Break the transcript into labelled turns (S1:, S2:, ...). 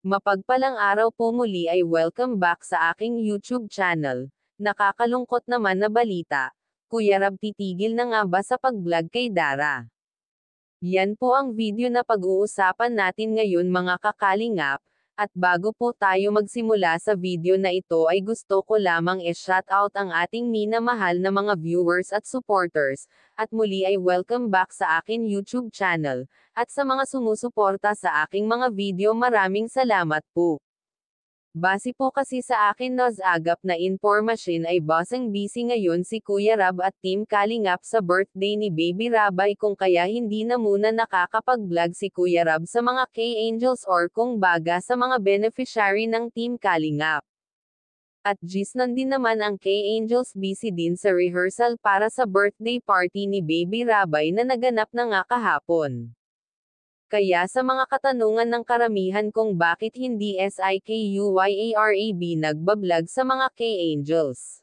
S1: Mapagpalang araw po muli ay welcome back sa aking YouTube channel. Nakakalungkot naman na balita. Kuya Rab titigil na nga ba sa pag-vlog kay Dara? Yan po ang video na pag-uusapan natin ngayon mga kakalingap, at bago po tayo magsimula sa video na ito ay gusto ko lamang i-shoutout ang ating minamahal na mga viewers at supporters, at muli ay welcome back sa akin YouTube channel, at sa mga sumusuporta sa aking mga video maraming salamat po. Base po kasi sa akin agap na impormasyon ay bossing busy ngayon si Kuya Rab at Team Kalingap sa birthday ni Baby Rabay kung kaya hindi na muna nakakapag-vlog si Kuya Rab sa mga K-Angels or kung baga sa mga beneficiary ng Team Kalingap. At gisnan din naman ang K-Angels busy din sa rehearsal para sa birthday party ni Baby Rabay na naganap na nga kahapon. Kaya sa mga katanungan ng karamihan kung bakit hindi SIKUYARAB nagbablog sa mga K-Angels.